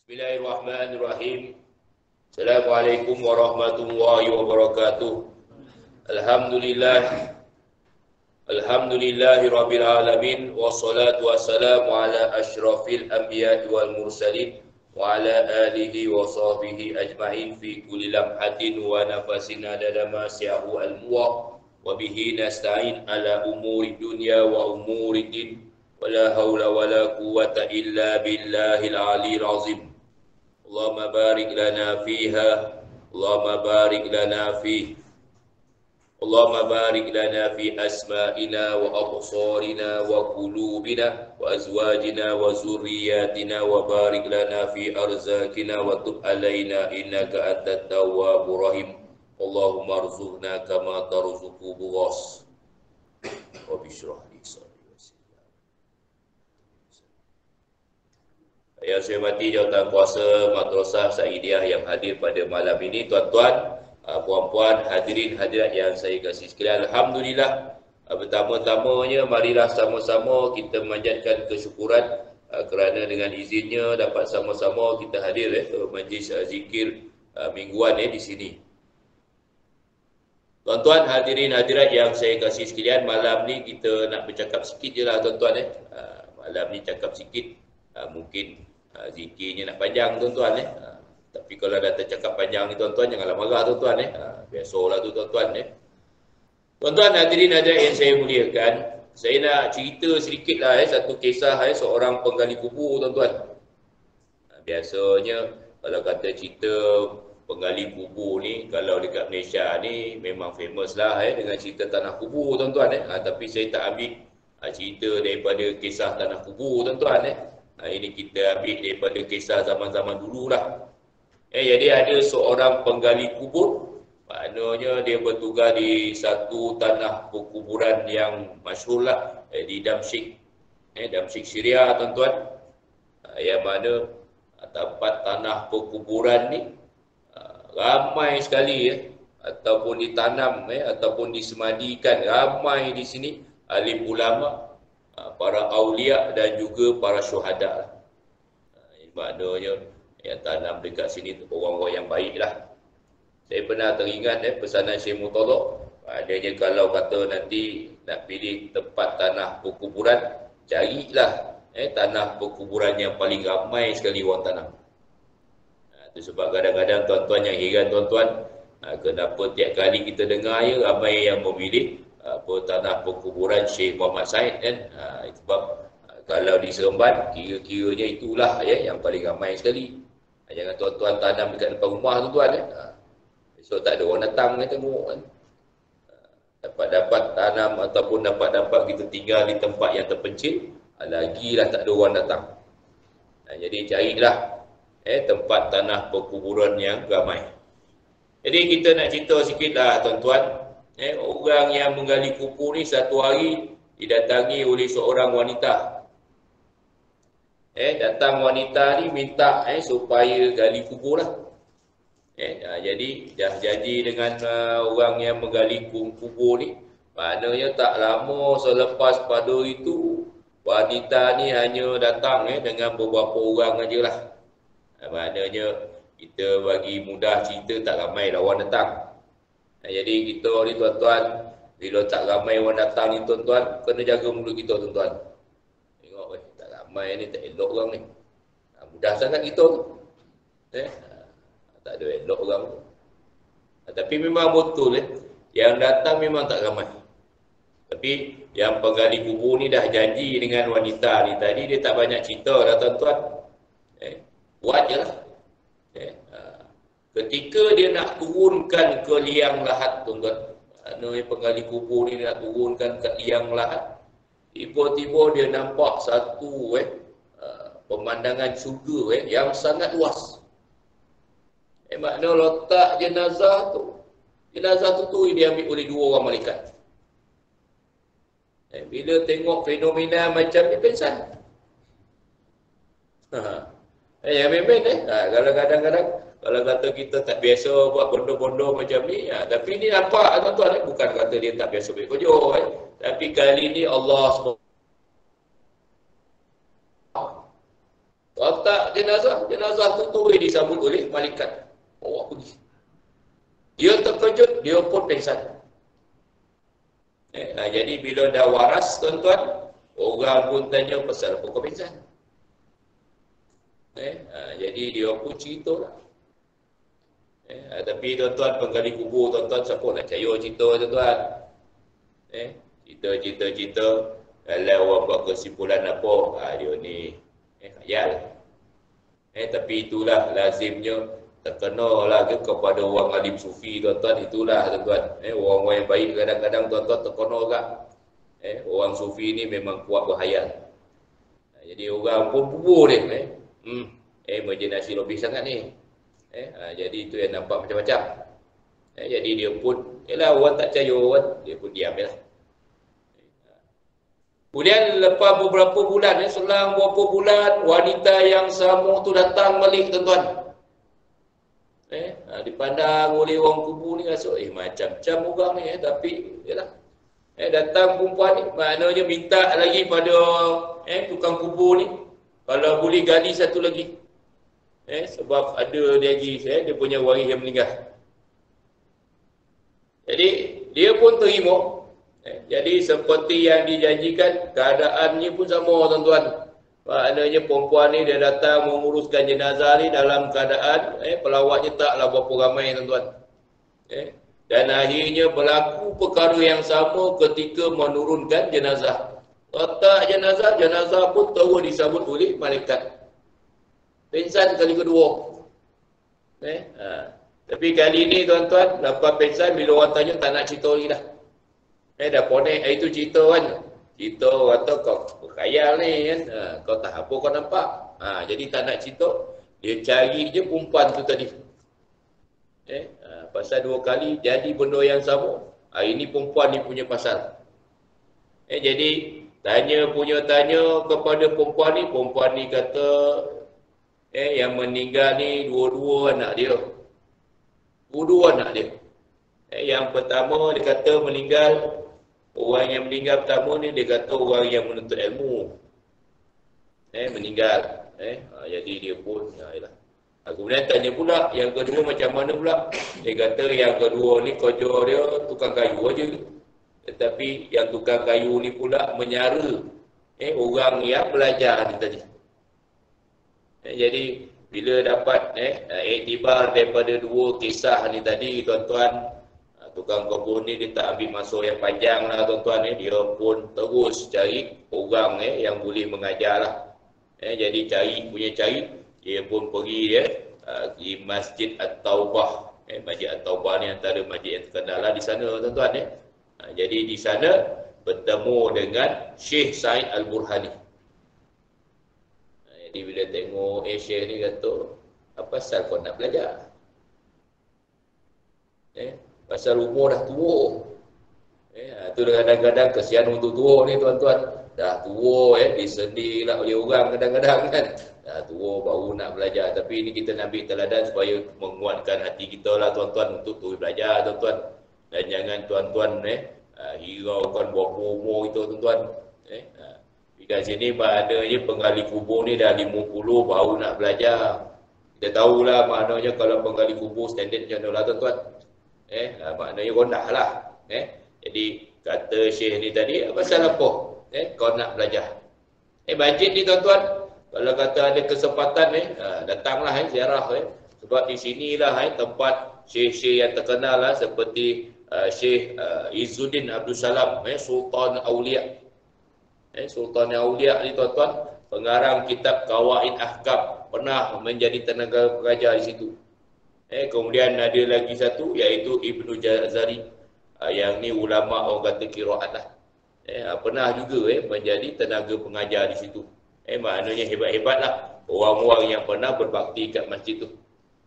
Bismillahirrahmanirrahim. Assalamualaikum warahmatullahi wabarakatuh. Alhamdulillah. Alhamdulillahi rabbil alamin. Wassalatu wassalamu ala asyrafil anbiya'i wal mursalin wa ala alihi wa sahbihi ajma'in fi kulli lamhatin wa nafasin adada ma syahu al-muwah wa bihi nasta'in ala umuri dunya wa umuri din wa la hawla wa la quwwata illa billahil aliyyil azim. Allahumma barik lana fiha, Allahumma barik lana fihi, Allahumma barik lana fi asma'ina wa absarina wa qulubina wa azwajina wa zurriyatina wa barik lana fi arzakina wa tub alaina innaka antat tawwabur rahim. Allahumma arzuqna kama tarzuqu bughas. Rabbi shrah li sadri. Yang saya hormati jawatan kuasa Madrasah Saidiyah yang hadir pada malam ini, tuan-tuan, puan-puan, hadirin hadirat yang saya kasih sekalian, alhamdulillah. Pertama-tamanya marilah sama-sama kita memanjatkan kesyukuran kerana dengan izinnya dapat sama-sama kita hadir majlis zikir mingguan di sini. Tuan-tuan, hadirin hadirat yang saya kasih sekalian, malam ni kita nak bercakap sikit je lah tuan-tuan. Malam ni cakap sikit, mungkin zikirnya nak panjang tuan-tuan tapi kalau dah tercakap panjang ni tuan-tuan janganlah marah tuan-tuan biasalah tu tuan-tuan Tuan-tuan, hadirin hadirat yang saya muliakan, saya nak cerita sedikit lah satu kisah seorang penggali kubur tuan-tuan. Biasanya kalau kata cerita penggali kubur ni, kalau dekat Malaysia ni memang famous lah dengan cerita tanah kubur tuan-tuan tapi saya tak ambil cerita daripada kisah tanah kubur tuan-tuan ini kita ambil daripada kisah zaman-zaman dulu lah. Jadi ada seorang penggali kubur, maknanya dia bertugas di satu tanah perkuburan yang masyhur lah di Damsyik. Damsyik Syria tuan-tuan. Yang mana tempat tanah perkuburan ni ramai sekali ataupun ditanam ataupun disemadikan ramai di sini alim ulama, para aulia dan juga para syuhada. Maknanya yang tanam dekat sini orang-orang yang baik lah. Saya pernah teringat pesanan Syekh Murtada, adanya kalau kata nanti nak pilih tempat tanah perkuburan, carilah tanah perkuburan yang paling ramai sekali orang tanam. Itu sebab kadang-kadang tuan-tuan yang heran tuan-tuan, kenapa tiap kali kita dengar ramai yang memilih tanah perkuburan Syekh Muhammad Said sebab kalau di Seremban kira-kiranya itulah yang paling ramai sekali. Jangan tuan-tuan tanam dekat depan rumah tuan-tuan besok tak ada orang datang tengok dapat tanam ataupun dapat kita tinggal di tempat yang terpencil, lagilah tak ada orang datang. Jadi carilah tempat tanah perkuburan yang ramai. Jadi kita nak cerita sikit lah tuan-tuan. Orang yang menggali kubur ni satu hari didatangi oleh seorang wanita. Datang wanita ni minta supaya gali kubur lah. Jadi dah janji dengan orang yang menggali kubur ni. Maknanya tak lama selepas pada itu, wanita ni hanya datang dengan beberapa orang ajalah. Maknanya kita bagi mudah cerita tak ramai lah orang datang. Jadi kita ni tuan-tuan, bila tak ramai orang datang ni tuan-tuan, kena jaga mulut kita tuan-tuan. Tengok tak ramai ni, tak elok orang ni. Mudah sangat kita tu. Tak ada elok orang tu. Tapi memang betul yang datang memang tak ramai. Tapi yang penggali kubur ni dah janji dengan wanita ni tadi, dia tak banyak cerita dah tuan-tuan. Buat je lah. Ketika dia nak turunkan ke liang lahat tuan-tuan, penggali kubur ni nak turunkan ke liang lahat, tiba-tiba dia nampak satu pemandangan syurga yang sangat luas. Makna letak jenazah tu diambil oleh dua orang malaikat. Bila tengok fenomena macam ni pingsan. Yang main-main kalau kadang-kadang kalau kata kita tak biasa buat bondo-bondo macam ni, tapi ni nampak tuan-tuan, bukan kata dia tak biasa buat kerja, tapi kali ni Allah SWT Kalau tak jenazah tu disambut oleh malaikat. Bawa pergi. Dia terkejut, dia pun pingsan. Jadi bila dah waras tuan-tuan, orang pun tanya pasal apa kau pingsan. Jadi dia pun cerita lah. Tapi tuan-tuan penggali kubur tuan-tuan siapa nak percaya cerita tuan-tuan. Cerita kalau orang buat kesimpulan apa, dia ni khayal. Tapi itulah lazimnya terkena lah kepada orang alim sufi tuan-tuan. Itulah tuan-tuan. Orang-orang yang baik kadang-kadang tuan-tuan terkena juga. Orang sufi ni memang kuat berhayal. Jadi orang pun bubur dia. Imaginasi lebih sangat ni. Jadi itu yang nampak macam-macam. Jadi dia pun, yalah orang tak percaya orang, dia pun diam je lah. Kemudian lepas beberapa bulan, selang beberapa bulan, wanita yang sama tu datang balik tuan-tuan. Dipandang oleh orang kubur ni rasa, macam-macam orang ni, tapi yalah. Datang perempuan ni, maknanya minta lagi pada tukang kubur ni, kalau boleh gali satu lagi. Sebab ada lagi dia punya waris yang meninggal. Jadi dia pun terima. Jadi seperti yang dijanjikan, keadaannya pun sama tuan-tuan. Maknanya perempuan ni dia datang menguruskan jenazah ni dalam keadaan pelawatnya taklah berapa ramai tuan-tuan. Dan akhirnya berlaku perkara yang sama ketika menurunkan jenazah. Letak jenazah pun terus disambut oleh malaikat. Pingsan kali kedua. Tapi kali ni tuan-tuan, lepas pingsan bila orang tanya tak nak cerita lagi dah. Dah ponek, itu cerita kan. Cerita kata kau berkhayal ni kan. Kau tak apa kau nampak. Jadi tak nak cerita. Dia cari je perempuan tu tadi. Pasal 2 kali jadi benda yang sama. Ini perempuan ni punya pasal. Jadi tanya kepada perempuan ni kata yang meninggal ni dua-dua anak dia. Dua-dua anak dia. Yang pertama dia kata meninggal, orang yang meninggal pertama ni dia kata orang yang menuntut ilmu. Meninggal. Jadi dia pun yalah. Kemudian tanya pula yang kedua macam mana pula? Dia kata yang kedua ni kerja dia tukang kayu aja. Tetapi yang tukang kayu ni pula menyara orang yang belajar ni tadi. Jadi bila dapat iktibar daripada 2 kisah ni tadi tuan-tuan, tukang kebun ni dia tak ambil masa yang panjang lah tuan-tuan. Dia pun terus cari orang yang boleh mengajar lah. Jadi cari, dia pun pergi di Masjid At-Taubah. Masjid At-Taubah ni antara masjid yang terkenal lah di sana tuan-tuan. Jadi di sana bertemu dengan Syekh Said Al-Burhani. Jadi bila tengok Syekh ni kata, apa pasal kau nak belajar? Pasal umur dah tua. Itu kadang-kadang kesian untuk tua ni tuan-tuan. Dah tua disedih lah oleh orang kadang-kadang kan. Dah tua baru nak belajar. Tapi ini kita nak ambil teladan supaya menguatkan hati kita lah tuan-tuan untuk terus belajar tuan-tuan. Dan jangan tuan-tuan hiraukan berapa umur itu tuan-tuan. Kat sini maknanya penggali kubur ni dah 50 baru nak belajar. Kita tahulah maknanya kalau penggali kubur standard macam mana lah tuan-tuan. Maknanya rendah lah. Jadi kata Syekh ni tadi, pasal apa? Kau nak belajar. Bajet ni tuan-tuan, kalau kata ada kesempatan datanglah ziarah. Sebab di sinilah tempat Syekh-Syekh yang terkenal lah seperti Syekh Izzuddin Abdul Salam, Sultan Aulia. Sultan Aulia ni tuan-tuan, pengarang kitab Qawaid Ahkam, pernah menjadi tenaga pengajar di situ. Kemudian ada lagi satu iaitu Ibnu Jazari. Yang ni ulama orang kata qiraat lah. Pernah juga menjadi tenaga pengajar di situ. Maknanya hebat-hebat lah orang-orang yang pernah berbakti kat masjid tu.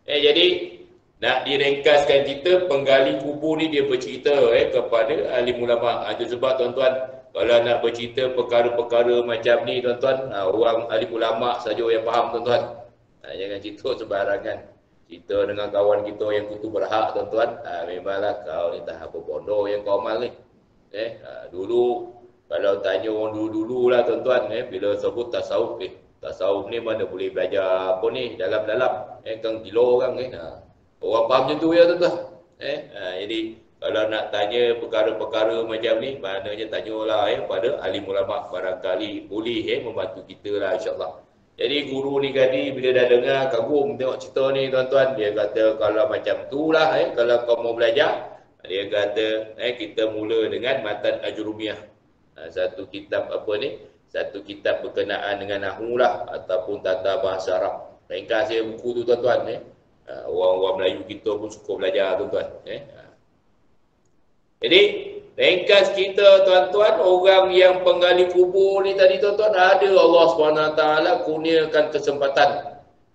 Jadi nak diringkaskan cerita, penggali kubur ni dia bercerita kepada alim ulama. Itu sebab tuan-tuan, kalau nak bercerita perkara-perkara macam ni tuan-tuan, orang alim ulama saja yang faham tuan-tuan. Jangan cerita sembarangan. Cerita dengan kawan kita yang kutu berhak tuan-tuan, memanglah kau ni tak apa bodoh yang kau amal ni. Dulu kalau tanya orang dulu-dulu lah tuan-tuan, bila sebut tasawuf, Tasawuf ni mana boleh belajar apa ni dalam-dalam. Kan kilo orang kan. Orang faham macam tu ya tuan-tuan. Jadi kalau nak tanya perkara-perkara macam ni, maknanya tanyalah pada alim ulama, barangkali boleh membantu kita lah insya-Allah. Jadi guru ni tadi bila dah dengar kagum tengok cerita ni tuan-tuan, dia kata kalau macam tu lah kalau kau mau belajar, dia kata kita mula dengan Matan Ajrumiyah. Satu kitab apa ni? Satu kitab berkenaan dengan nahwu lah ataupun tata bahasa Arab. Ringkas buku tu tuan-tuan orang-orang Melayu kita pun suka belajar tuan-tuan Jadi ringkas kita tuan-tuan, orang yang penggali kubur ni tadi tuan-tuan, ada Allah SWT kurniakan kesempatan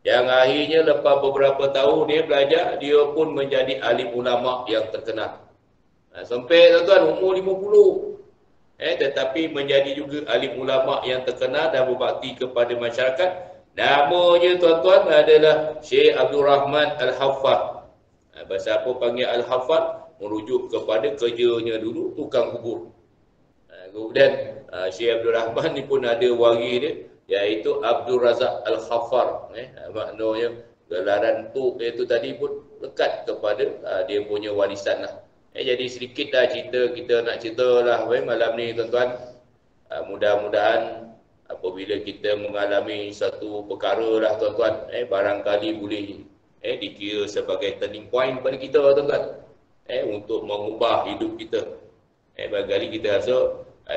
yang akhirnya lepas beberapa tahun dia belajar, dia pun menjadi alim ulama yang terkenal. Sampai tuan-tuan umur 50 tetapi menjadi juga alim ulama yang terkenal dan berbakti kepada masyarakat. Namanya tuan-tuan adalah Syekh Abdul Rahman Al-Haffar. Bahasa apa panggil Al-Haffar? Merujuk kepada kerjanya dulu tukang kubur. Kemudian Syekh Abdul Rahman ni pun ada waris dia, iaitu Abdul Razak Al-Haffar. Maknanya gelaran tu itu tadi pun lekat kepada dia punya warisan lah. Jadi sedikit dah cerita kita nak cerita lah malam ni tuan-tuan. Mudah-mudahan apabila kita mengalami satu perkara lah tuan-tuan, barangkali boleh dikira sebagai turning point pada kita tuan-tuan. Untuk mengubah hidup kita. Barangkali kita rasa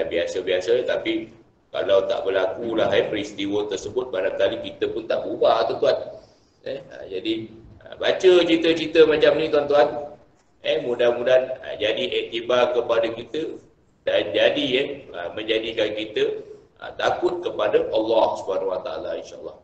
biasa-biasa, tapi kalau tak berlaku lah peristiwa tersebut, barangkali kita pun tak berubah tuan-tuan. Jadi baca cerita-cerita macam ni tuan-tuan, mudah-mudahan jadi iktibar kepada kita dan jadi menjadikan kita takut kepada Allah SWT insya-Allah.